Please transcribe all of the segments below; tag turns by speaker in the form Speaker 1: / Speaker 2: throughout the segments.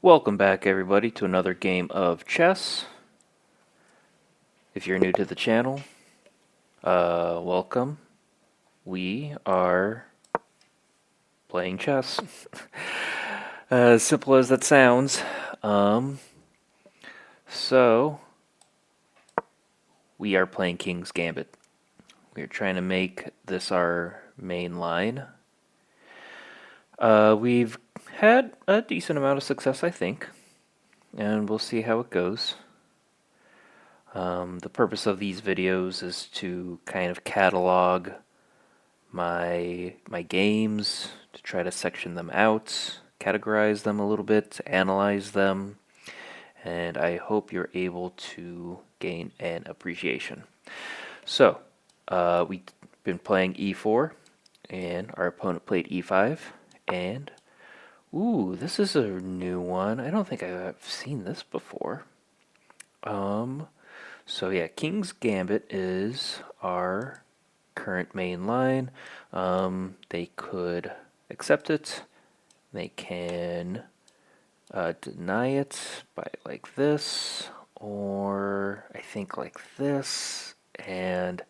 Speaker 1: Welcome back, everybody, to another game of chess. If you're new to the channel, welcome. We are playing chess. As simple as that sounds. So, we are playing King's Gambit. We're trying to make this our main line. We've had a decent amount of success, I think, and we'll see how it goes. The purpose of these videos is to kind of catalog my games, to try to section them out, categorize them a little bit, analyze them, and I hope you're able to gain an appreciation. So, we've been playing e4, and our opponent played e5, and ooh, this is a new one. I don't think I've seen this before. So yeah, King's Gambit is our current main line. They could accept it. They can deny it by like this, or I think like this. And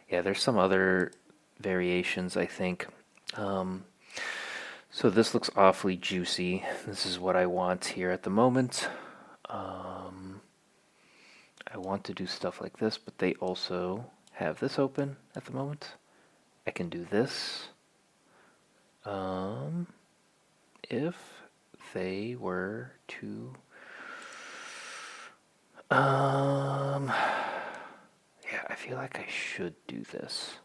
Speaker 1: yeah, there's some other variations, I think. So this looks awfully juicy. This is what I want here at the moment. I want to do stuff like this, but they also have this open at the moment. I can do this. If they were to, yeah, I feel like I should do this.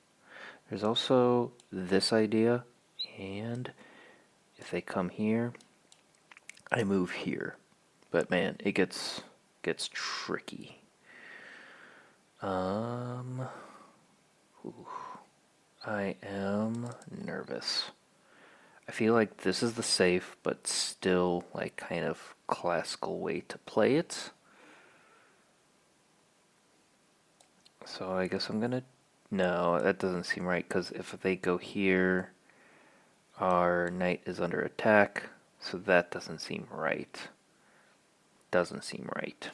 Speaker 1: There's also this idea, and if they come here, I move here. But man, it gets tricky. I am nervous. I feel like this is the safe, but still like kind of classical way to play it. So I guess I'm gonna... No, that doesn't seem right, because if they go here, our knight is under attack, so that doesn't seem right. Doesn't seem right.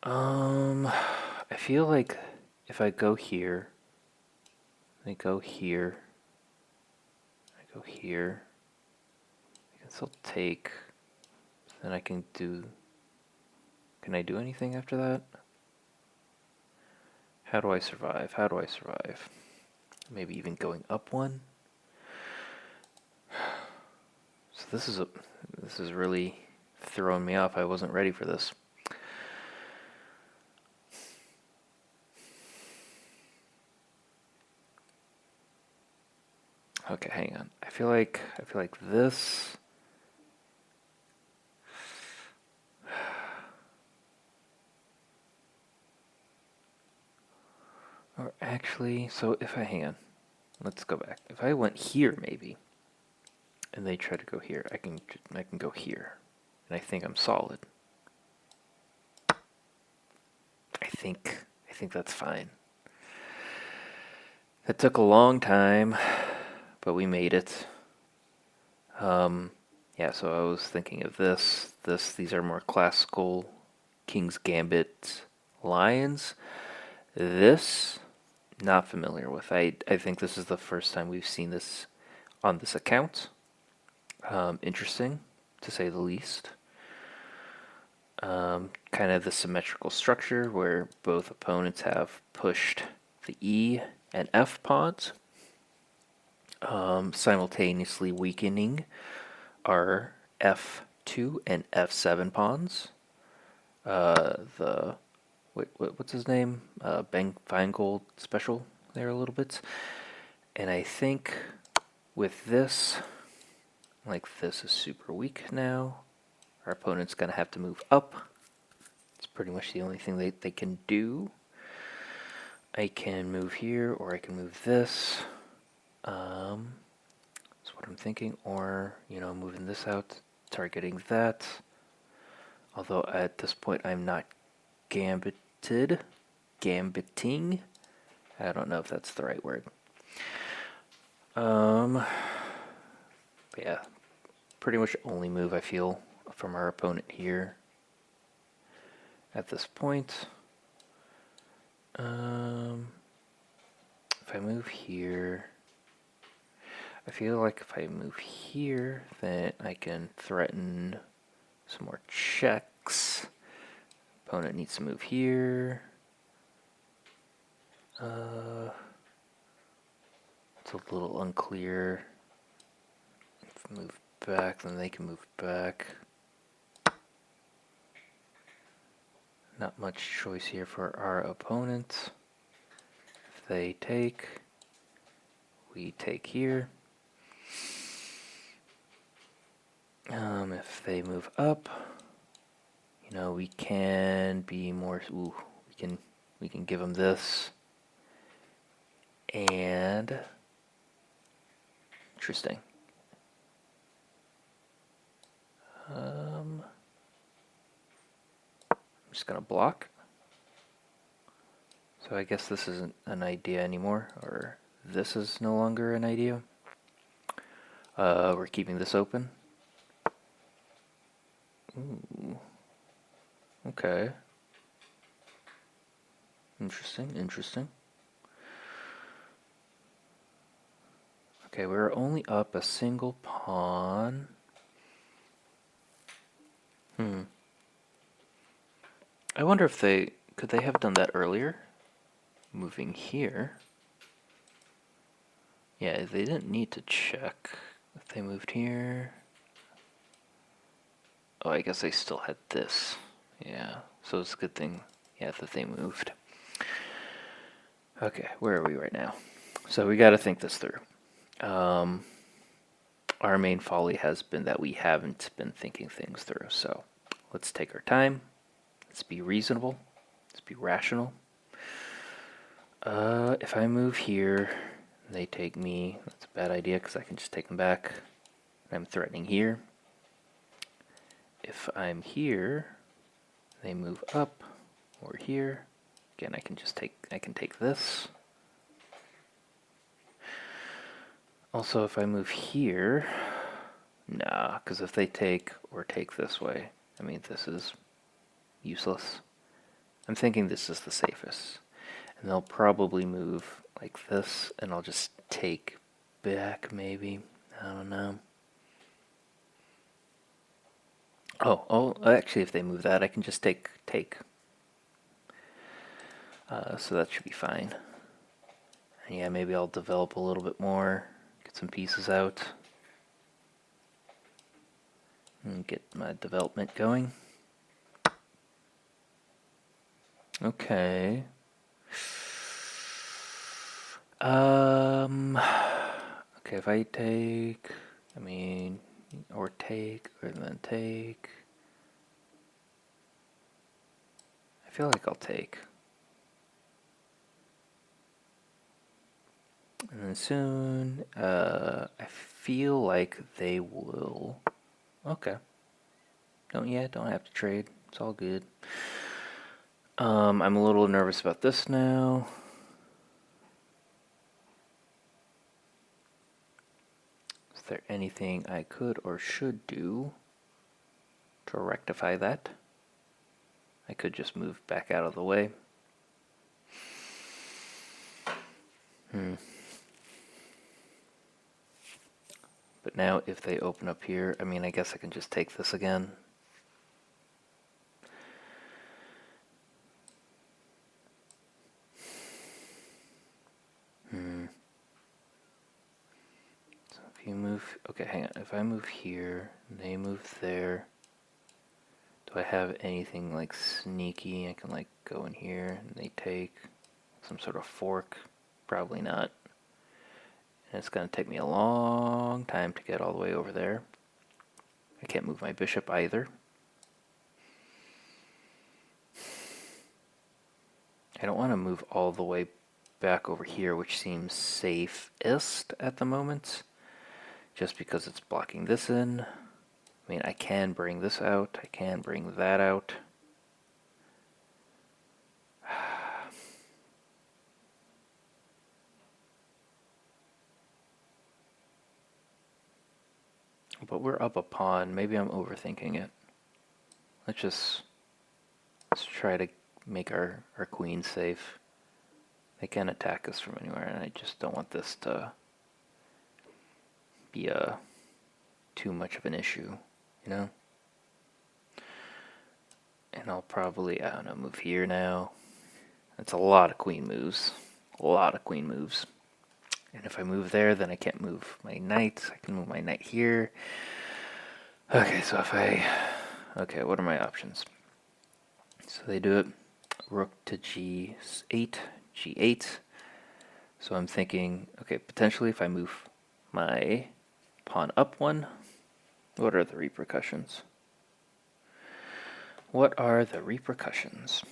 Speaker 1: I feel like if I go here, I go here, I go here, I can still take, then I can do... Can I do anything after that? How do I survive? How do I survive? Maybe even going up one? So this is really throwing me off. I wasn't ready for this. Okay, hang on. I feel like this. Or actually, so if I hang on, let's go back. If I went here, maybe, and they try to go here, I can go here, and I think I'm solid. I think that's fine. That took a long time, but we made it. Yeah, so I was thinking of this. These are more classical King's Gambit lions. This, not familiar with. I think this is the first time we've seen this on this account. Interesting, to say the least. Kind of the symmetrical structure where both opponents have pushed the E and F pawns, simultaneously weakening our F2 and F7 pawns. What's his name? Bang Feingold special there a little bit. And I think with this, like this is super weak now. Our opponent's gonna have to move up. It's pretty much the only thing they can do. I can move here, or I can move this. That's what I'm thinking. Or, moving this out, targeting that. Although at this point I'm not gambiting. I don't know if that's the right word. But yeah, pretty much only move I feel from our opponent here at this point. If I move here, I feel like if I move here, then I can threaten some more checks. Opponent needs to move here. It's a little unclear. If I move back, then they can move back. Not much choice here for our opponent. If they take, we take here. If they move up, you know, we can be more. Ooh, we can give them this. And interesting. I'm just gonna block. So I guess this isn't an idea anymore, or this is no longer an idea. We're keeping this open. Ooh. Okay. Interesting, interesting. Okay, we're only up a single pawn. I wonder if could they have done that earlier? Moving here. Yeah, they didn't need to check if they moved here. Oh, I guess they still had this. Yeah, so it's a good thing, yeah, that they moved. Okay, where are we right now? So we got to think this through. Our main folly has been that we haven't been thinking things through. So let's take our time. Let's be reasonable. Let's be rational. If I move here, they take me. That's a bad idea because I can just take them back. I'm threatening here. If I'm here, they move up or here. Again, I can take this. Also, if I move here, nah, because if they take or take this way, I mean, this is useless. I'm thinking this is the safest. And they'll probably move like this, and I'll just take back, maybe. I don't know. Oh, actually, if they move that, I can just take. So that should be fine. And yeah, maybe I'll develop a little bit more, get some pieces out, and get my development going. Okay. Okay, if I take, I mean, or take, or then take. I feel like I'll take. And then soon, I feel like they will. Okay. Don't have to trade. It's all good. I'm a little nervous about this now. Is there anything I could or should do to rectify that? I could just move back out of the way. But now if they open up here, I mean, I guess I can just take this again. So if you move, okay, hang on. If I move here, and they move there, do I have anything like sneaky? I can like go in here and they take some sort of fork. Probably not. And it's going to take me a long time to get all the way over there. I can't move my bishop either. I don't want to move all the way back over here, which seems safest at the moment, just because it's blocking this in. I mean, I can bring this out. I can bring that out. but we're up a pawn. Maybe I'm overthinking it. Let's try to make our queen safe. They can attack us from anywhere, and I just don't want this to be too much of an issue, you know? And I'll probably, I don't know, move here now. That's a lot of queen moves. A lot of queen moves. And if I move there, then I can't move my knight. I can move my knight here. Okay, so if I... Okay, what are my options? So they do it. Rook to g8, g8. So I'm thinking, okay, potentially if I move my pawn up one, what are the repercussions? What are the repercussions?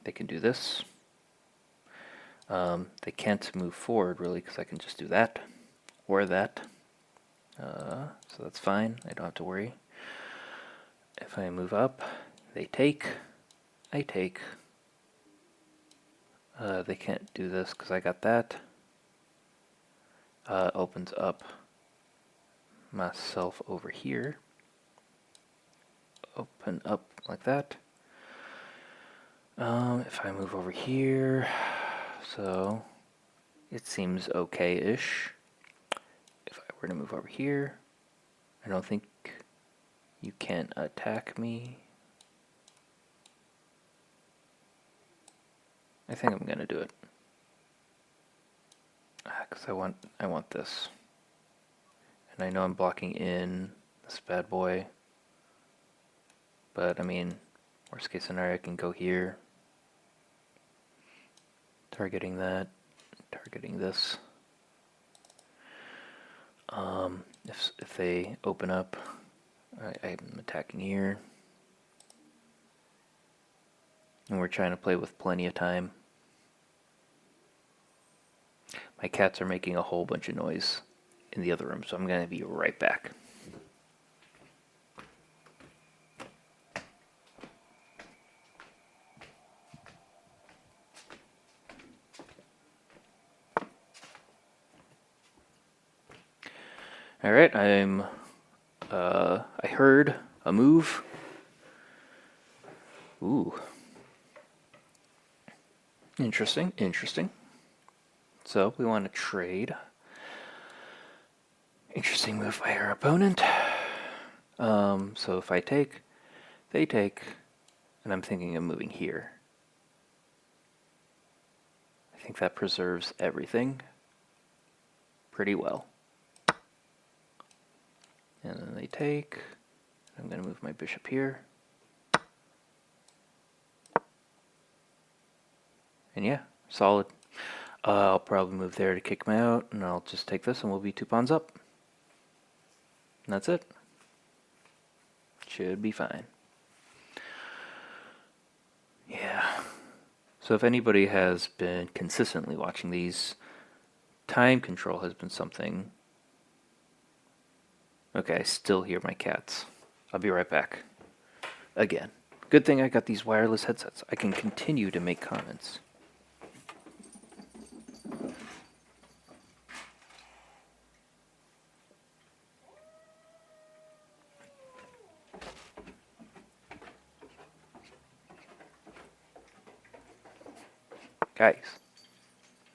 Speaker 1: They can do this. They can't move forward really because I can just do that or that. So that's fine. I don't have to worry. If I move up, they take. I take. They can't do this because I got that. Opens up myself over here. Open up like that. If I move over here, so it seems okay-ish. If I were to move over here, I don't think you can attack me. I think I'm gonna do it. Because I want this. And I know I'm blocking in this bad boy. But I mean, worst case scenario, I can go here. Targeting that, targeting this. If they open up, I'm attacking here. And we're trying to play with plenty of time. My cats are making a whole bunch of noise in the other room, so I'm going to be right back. Alright, I heard a move. Ooh. Interesting, interesting. So, we want to trade. Interesting move by our opponent. So if I take, they take, and I'm thinking of moving here. I think that preserves everything pretty well. And then they take. I'm going to move my bishop here. And yeah, solid. I'll probably move there to kick him out, and I'll just take this and we'll be 2 pawns up. And that's it. Should be fine. Yeah. So if anybody has been consistently watching these, time control has been something. Okay, I still hear my cats. I'll be right back. Again. Good thing I got these wireless headsets. I can continue to make comments. Guys,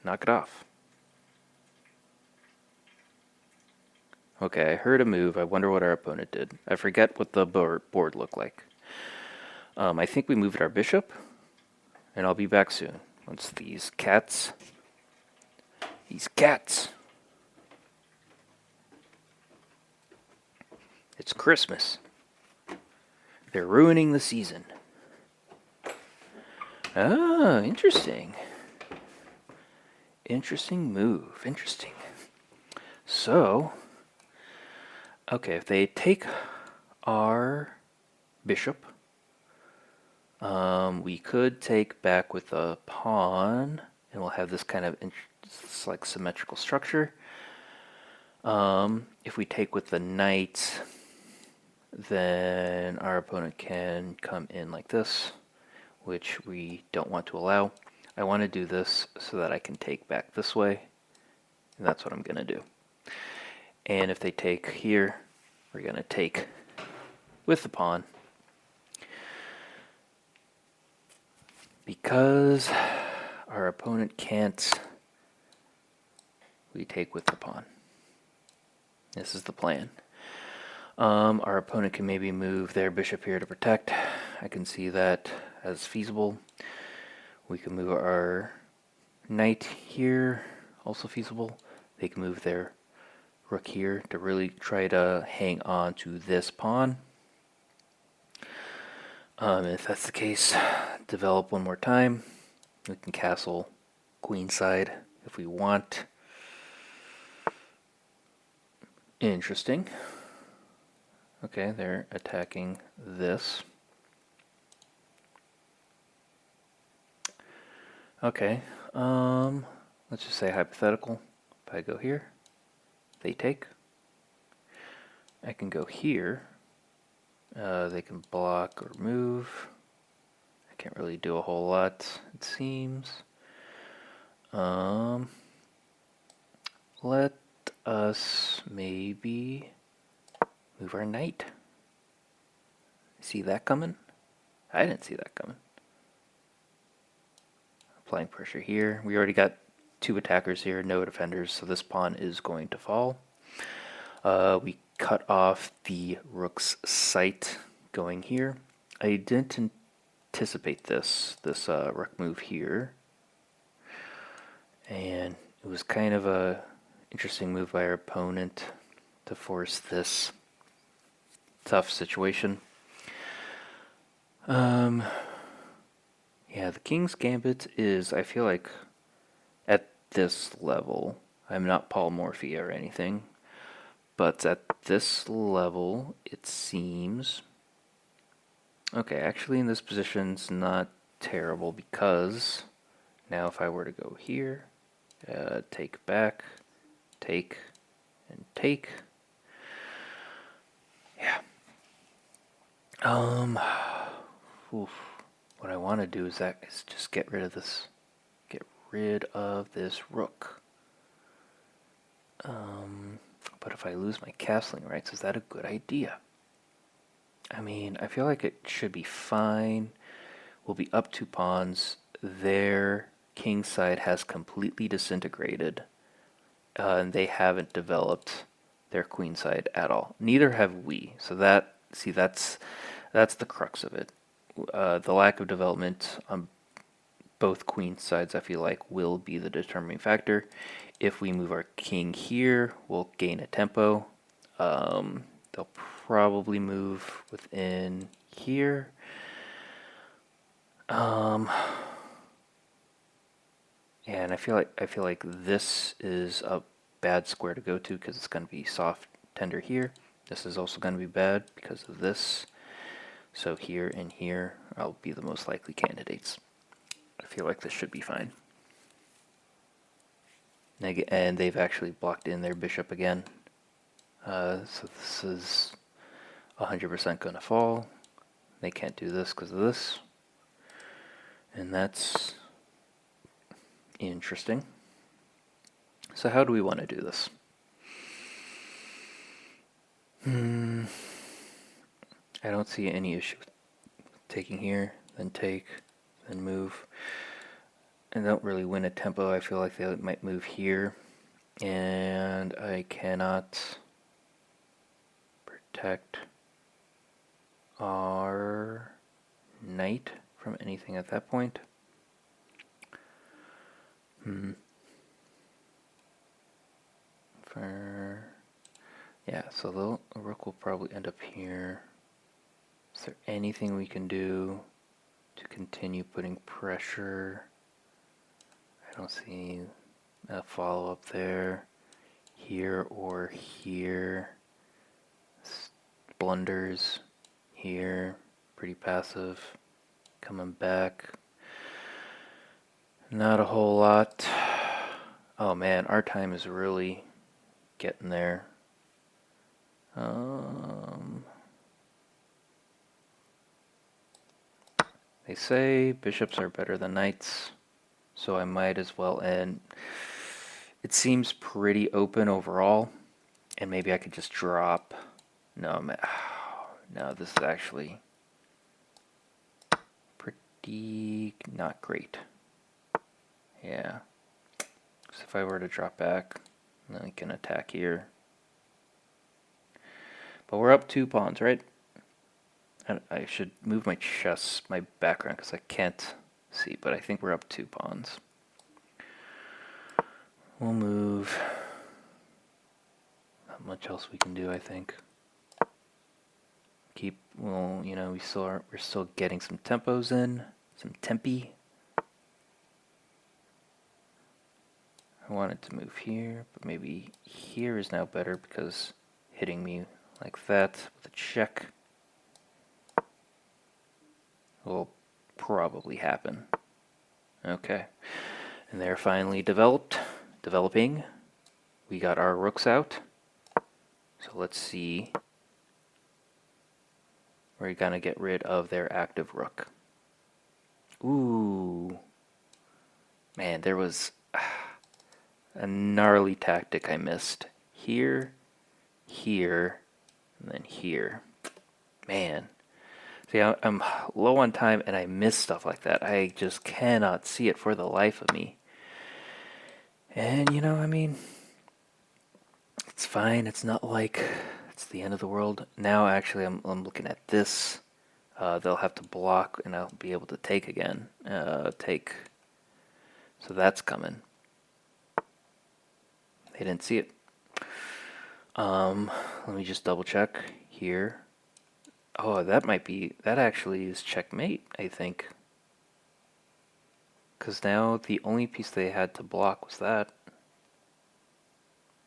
Speaker 1: knock it off. Okay, I heard a move. I wonder what our opponent did. I forget what the board looked like. I think we moved our bishop, and I'll be back soon. Once these cats... It's Christmas. They're ruining the season. Ah, interesting. Interesting move. Interesting. So, okay, if they take our bishop, we could take back with a pawn, and we'll have this kind of like symmetrical structure. If we take with the knight, then our opponent can come in like this, which we don't want to allow. I want to do this so that I can take back this way, and that's what I'm going to do. And if they take here, we're going to take with the pawn. Because our opponent can't, we take with the pawn. This is the plan. Our opponent can maybe move their bishop here to protect. I can see that as feasible. We can move our knight here, also feasible. They can move their rook here to really try to hang on to this pawn. If that's the case, develop one more time. We can castle queenside if we want. Interesting. Okay, they're attacking this. Okay, let's just say hypothetical. If I go here, they take. I can go here. They can block or move. I can't really do a whole lot, it seems. Let us maybe move our knight. See that coming? I didn't see that coming. Applying pressure here. We already got 2 attackers here, no defenders, so this pawn is going to fall. We cut off the rook's sight going here. I didn't anticipate this rook move here, and it was kind of a interesting move by our opponent to force this tough situation. Yeah, the King's Gambit is, I feel like, at this level, I'm not Paul Morphy or anything, but at this level, it seems... Okay, actually in this position, it's not terrible, because now if I were to go here, take back, take, and take... Yeah. Oof. What I want to do is just get rid of this rook. But if I lose my castling rights, is that a good idea? I mean, I feel like it should be fine. We'll be up 2 pawns. Their king side has completely disintegrated, and they haven't developed their queen side at all. Neither have we. So that's the crux of it. The lack of development on both queen sides, I feel like, will be the determining factor. If we move our king here, we'll gain a tempo. They'll probably move within here. And I feel like this is a bad square to go to because it's going to be soft tender here. This is also going to be bad because of this. So here and here I'll be the most likely candidates. I feel like this should be fine. And they've actually blocked in their bishop again. So this is 100% going to fall. They can't do this because of this. And that's interesting. So how do we want to do this? I don't see any issue with taking here, then take, then move. I don't really win a tempo. I feel like they might move here, and I cannot protect our knight from anything at that point. Yeah, so the rook will probably end up here. Is there anything we can do to continue putting pressure? I don't see a follow-up there. Here or here. Blunders here. Pretty passive. Coming back. Not a whole lot. Oh man, our time is really getting there. They say bishops are better than knights, so I might as well, and it seems pretty open overall, and maybe I could just drop No, man. No, this is actually pretty not great. Yeah. So if I were to drop back, then we can attack here. But we're up 2 pawns, right? And I should move my chess, my background, because I can't see, but I think we're up 2 pawns. We'll move. Not much else we can do, I think. Well, you know, we're still getting some tempos in, some tempi. I wanted to move here, but maybe here is now better because hitting me like that with a check will probably happen. Okay, and they're finally developing. We got our rooks out. So let's see. We're gonna get rid of their active rook. Ooh. Man, there was a gnarly tactic I missed. Here, here, and then here. Man. See, I'm low on time and I miss stuff like that. I just cannot see it for the life of me. And, you know, I mean, it's fine. It's not like it's the end of the world. Now, actually, I'm looking at this. They'll have to block and I'll be able to take again. Take. So that's coming. They didn't see it. Let me just double check here. Oh, that actually is checkmate, I think. Because now the only piece they had to block was that.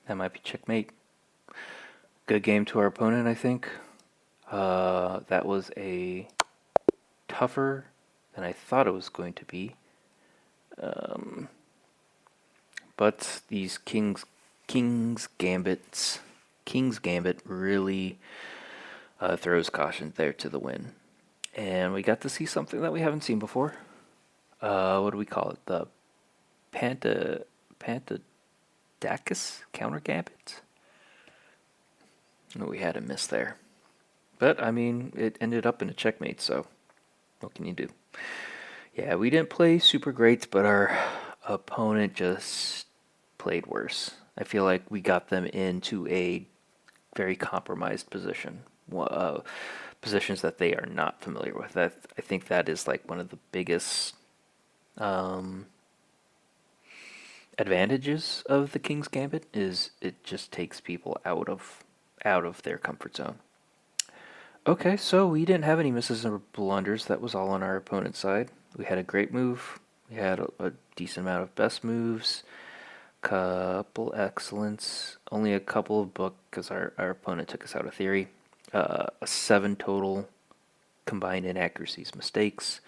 Speaker 1: That might be checkmate. Good game to our opponent, I think. That was a tougher than I thought it was going to be. But these King's Gambit really throws caution there to the win. And we got to see something that we haven't seen before. What do we call it? The Panteldakis Countergambit? Oh, we had a miss there. But, I mean, it ended up in a checkmate, so what can you do? Yeah, we didn't play super great, but our opponent just played worse. I feel like we got them into a very compromised position. Positions that they are not familiar with. I think that is like one of the biggest advantages of the King's Gambit is it just takes people out of their comfort zone. Okay, so we didn't have any misses or blunders. That was all on our opponent's side. We had a great move. We had a decent amount of best moves. Couple excellence. Only a couple of book because our opponent took us out of theory. A 7 total combined inaccuracies, mistakes.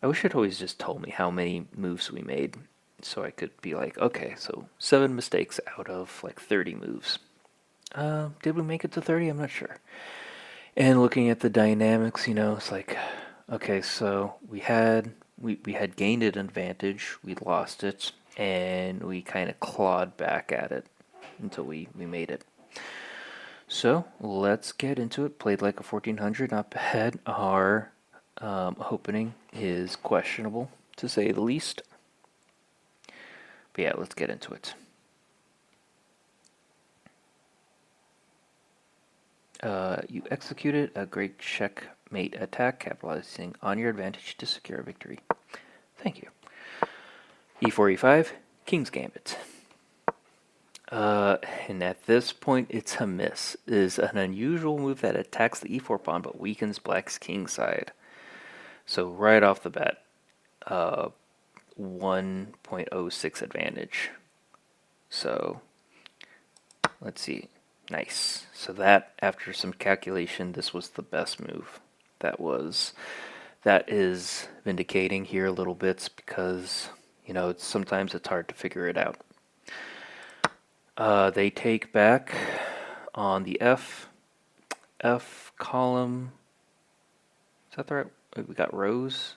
Speaker 1: I wish it always just told me how many moves we made so I could be like, okay, so 7 mistakes out of like 30 moves. Did we make it to 30? I'm not sure. And looking at the dynamics, you know, it's like, okay, so we had gained an advantage, we lost it, and we kind of clawed back at it until we made it. So let's get into it. Played like a 1400, not bad. Our opening is questionable, to say the least. But yeah, let's get into it. You executed a great checkmate attack, capitalizing on your advantage to secure a victory. Thank you. E4, E5, King's Gambit. And at this point, it's a miss. It is an unusual move that attacks the E4 pawn but weakens Black's king side. So right off the bat, 1.06 advantage. So let's see. Nice. So that, after some calculation, this was the best move. That is vindicating here a little bit because, you know, sometimes it's hard to figure it out. They take back on the F column. Is that the right? We got rows.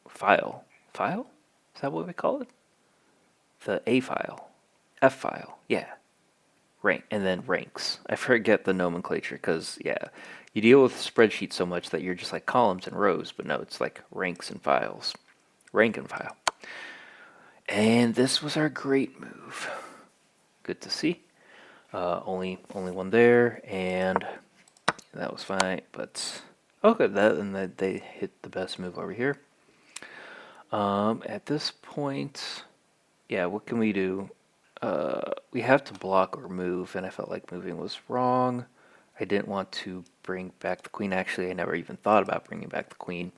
Speaker 1: File. Is that what we call it? The A file. F file. Yeah. rank, and then ranks. I forget the nomenclature because, yeah, you deal with spreadsheets so much that you're just like columns and rows, but no, it's like ranks and files. Rank and file. And this was our great move. Good to see. Only one there, and that was fine, but okay, and they hit the best move over here. At this point, yeah, what can we do? We have to block or move, and I felt like moving was wrong. I didn't want to bring back the queen. Actually, I never even thought about bringing back the queen.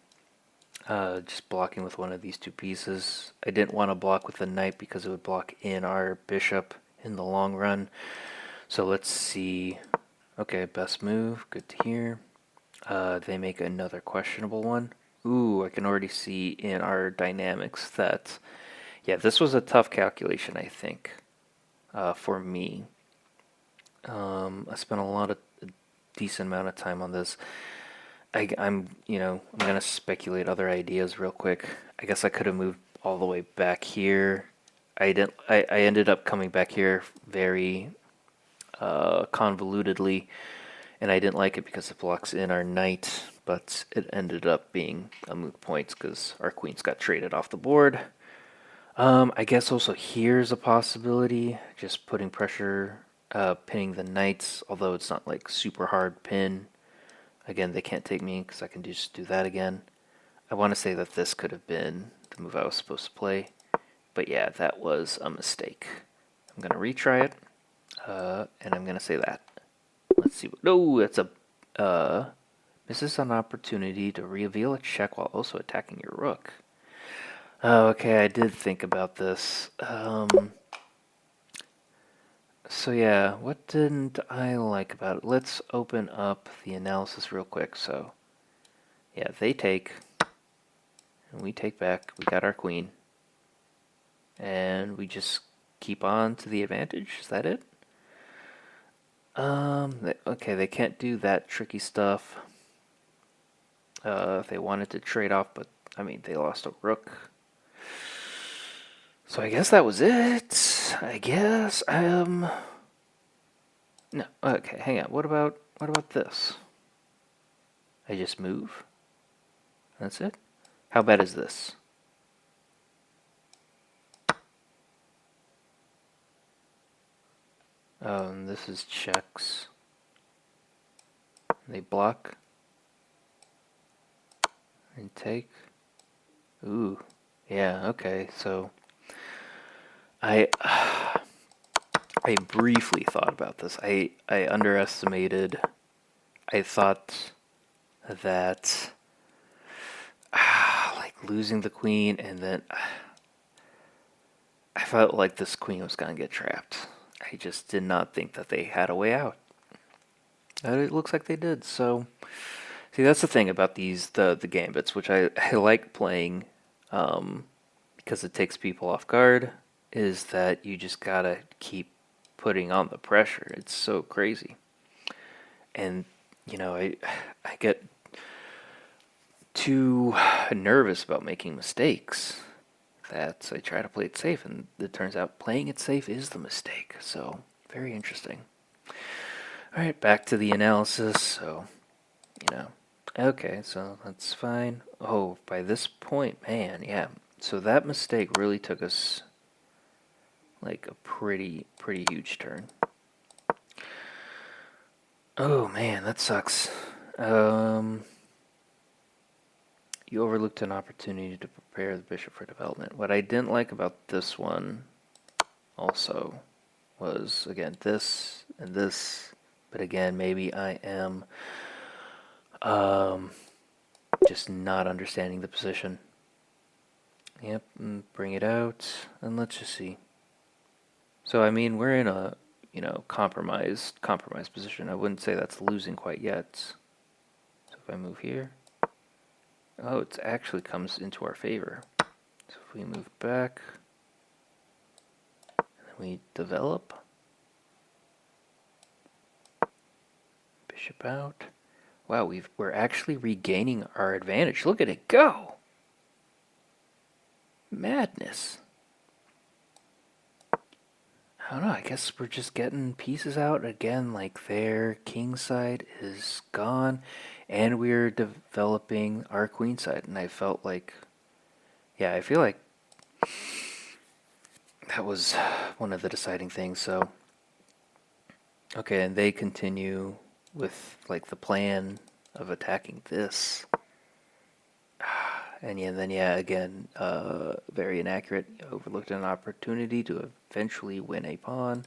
Speaker 1: Just blocking with one of these two pieces. I didn't want to block with the knight because it would block in our bishop in the long run. So let's see. Okay, best move. Good to hear. They make another questionable one. Ooh, I can already see in our dynamics that, yeah, this was a tough calculation, I think, for me. I spent a decent amount of time on this. I'm gonna speculate other ideas real quick. I guess I could have moved all the way back here. I didn't. I ended up coming back here very convolutedly, and I didn't like it because it blocks in our knight. But it ended up being a moot point because our queens got traded off the board. I guess also here's a possibility, just putting pressure, pinning the knights, although it's not like super hard pin. Again, they can't take me because I can just do that again. I want to say that this could have been the move I was supposed to play, but yeah, that was a mistake. I'm going to retry it, and I'm going to say that. Let's see. No, that's a... misses an opportunity to reveal a check while also attacking your rook. Oh, okay, I did think about this. So yeah, what didn't I like about it? Let's open up the analysis real quick. So yeah, they take, and we take back. We got our queen, and we just keep on to the advantage. Is that it? Okay, they can't do that tricky stuff. If they wanted to trade off, but I mean, they lost a rook. So I guess that was it. I guess. No. Okay, hang on. What about this? I just move. That's it. How bad is this? This is checks. They block and take. Ooh, yeah. Okay, so I briefly thought about this. I underestimated. I thought that like losing the queen, and then I felt like this queen was gonna get trapped. I just did not think that they had a way out. It looks like they did. So, see, that's the thing about the gambits, which I like playing, because it takes people off guard. Is that you just gotta keep putting on the pressure. It's so crazy, and I get too nervous about making mistakes that I try to play it safe, and it turns out playing it safe is the mistake. So, very interesting. Alright, back to the analysis. So, okay, so that's fine. Oh, by this point, man, yeah. So that mistake really took us like a pretty huge turn. Oh man, that sucks. You overlooked an opportunity to prepare the bishop for development. What I didn't like about this one also was, again, this and this. But again, maybe I am just not understanding the position. Yep, bring it out, and let's just see. So, I mean, we're in a, compromised position. I wouldn't say that's losing quite yet. So if I move here, oh, it actually comes into our favor. So if we move back, and then we develop, bishop out. Wow, we're actually regaining our advantage. Look at it go! Madness. I don't know, I guess we're just getting pieces out again, like their king side is gone, and we're developing our queen side, and I felt like, yeah, I feel like that was one of the deciding things, so, okay, and they continue with, like, the plan of attacking this, and yeah, then, yeah, again, very inaccurate, overlooked an opportunity to eventually win a pawn,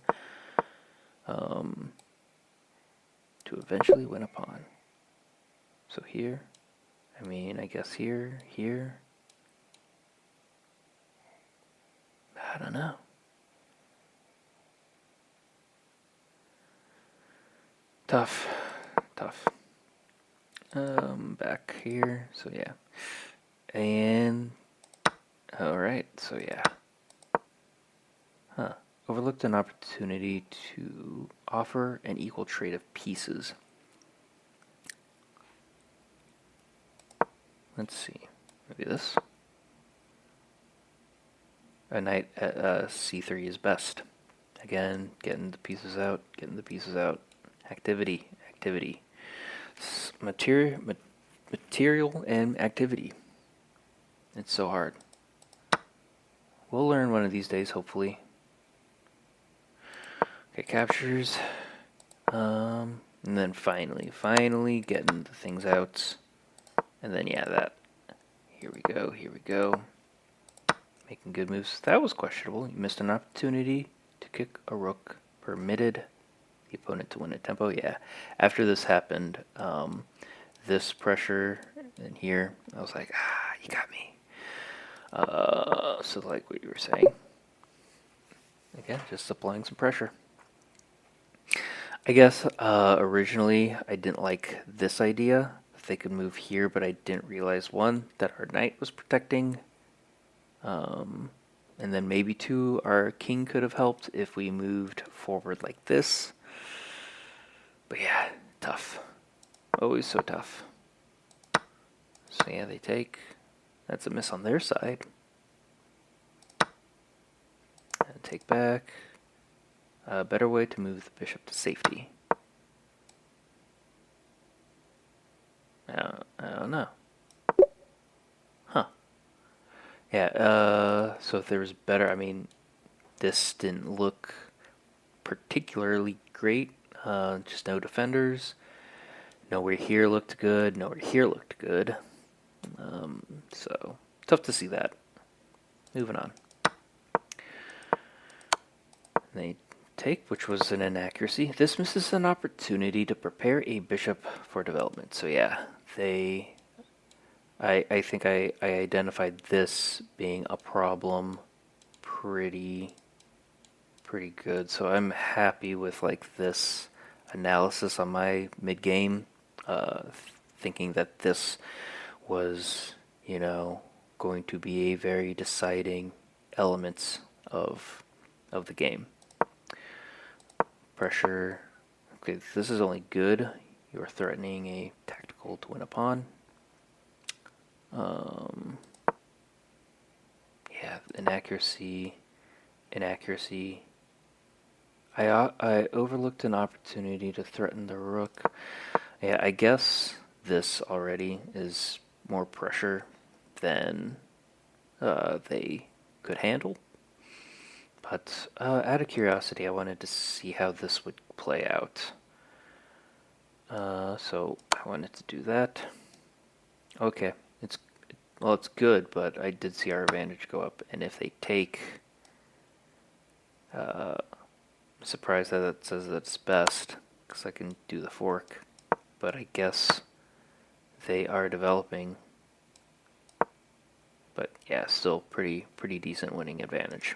Speaker 1: So here, I mean, I guess here, I don't know. Tough. Back here, so yeah. And, alright, so yeah. Overlooked an opportunity to offer an equal trade of pieces. Let's see. Maybe this. A knight at c3 is best. Again, getting the pieces out. Activity. Material and activity. It's so hard. We'll learn one of these days, hopefully. Okay, captures. And then finally getting the things out. And then, yeah, that. Here we go. Making good moves. That was questionable. You missed an opportunity to kick a rook. Permitted the opponent to win a tempo. Yeah. After this happened, this pressure in here, I was like, you got me. So like what you were saying. Again, just applying some pressure. I guess originally I didn't like this idea. If they could move here, but I didn't realize, one, that our knight was protecting. And then maybe two, our king could have helped if we moved forward like this. But yeah, tough. Always so tough. So yeah, they take. That's a miss on their side. And take back. A better way to move the bishop to safety. I don't know. Huh. Yeah, so if there was better, I mean, this didn't look particularly great. Just no defenders. Nowhere here looked good. Nowhere here looked good. So, tough to see that. Moving on. They take, which was an inaccuracy. This misses an opportunity to prepare a bishop for development. So yeah, I think I identified this being a problem pretty good. So I'm happy with like this analysis on my mid game, thinking that this was, going to be a very deciding elements of the game. Pressure. Okay, this is only good. You're threatening a tactical to win a pawn. Yeah, inaccuracy. I overlooked an opportunity to threaten the rook. Yeah, I guess this already is more pressure than they could handle. But out of curiosity, I wanted to see how this would play out. So I wanted to do that. Okay, it's good, but I did see our advantage go up. And if they take, I'm surprised that it says that it's best, because I can do the fork. But I guess they are developing. But yeah, still pretty decent winning advantage.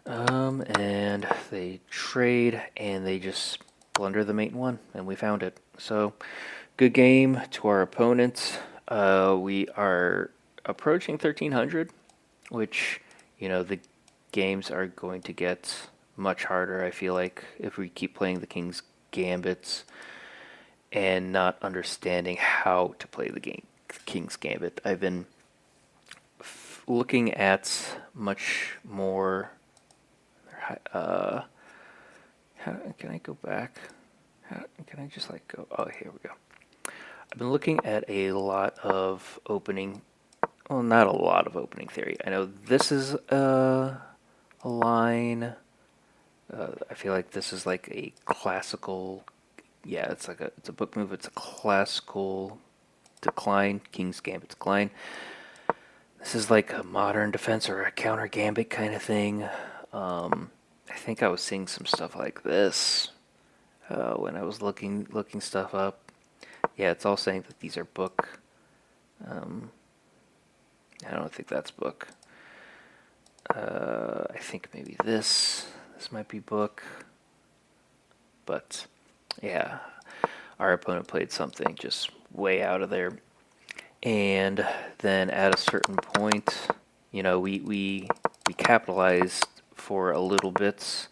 Speaker 1: And they trade, and they just blunder the mate in one, and we found it. So, good game to our opponents. We are approaching 1300, which, the games are going to get much harder, I feel like, if we keep playing the King's Gambits and not understanding how to play the King's Gambit. I've been looking at much more How can I go back? How can I just like go? Oh, here we go. I've been looking at a lot of opening, well, not a lot of opening theory. I know this is a line. I feel like this is like a classical, yeah, it's a book move. It's a classical decline, King's Gambit decline. This is like a modern defense or a counter gambit kind of thing. I think I was seeing some stuff like this when I was looking stuff up. Yeah, it's all saying that these are book. I don't think that's book. I think maybe this might be book. But yeah, our opponent played something just way out of there. And then at a certain point, you know, we capitalized for a little bit,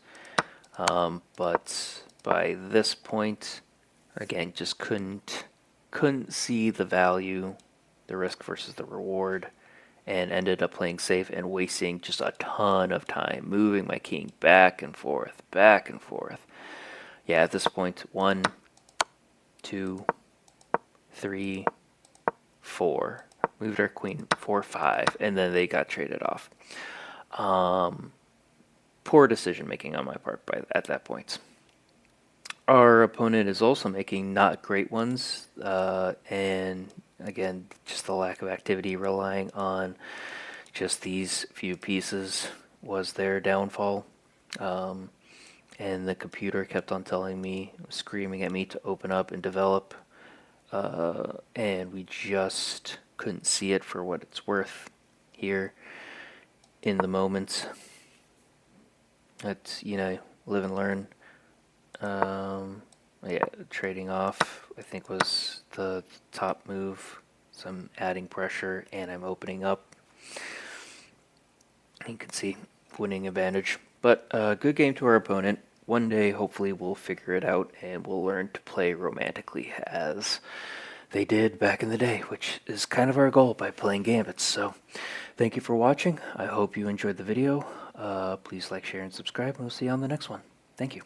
Speaker 1: but by this point, again, just couldn't see the value, the risk versus the reward, and ended up playing safe and wasting just a ton of time moving my king back and forth, back and forth. Yeah, at this point, 1, 2, 3, 4. Moved our queen 4, 5, and then they got traded off. Poor decision making on my part at that point. Our opponent is also making not great ones, and again, just the lack of activity, relying on just these few pieces was their downfall. And the computer kept on telling me, screaming at me to open up and develop, and we just couldn't see it for what it's worth here in the moment. It's, you know, live and learn. Yeah, trading off, I think, was the top move. So I'm adding pressure and I'm opening up. You can see winning advantage. But good game to our opponent. One day, hopefully, we'll figure it out and we'll learn to play romantically as they did back in the day, which is kind of our goal by playing gambits. So thank you for watching. I hope you enjoyed the video. Please like, share, and subscribe, and we'll see you on the next one. Thank you.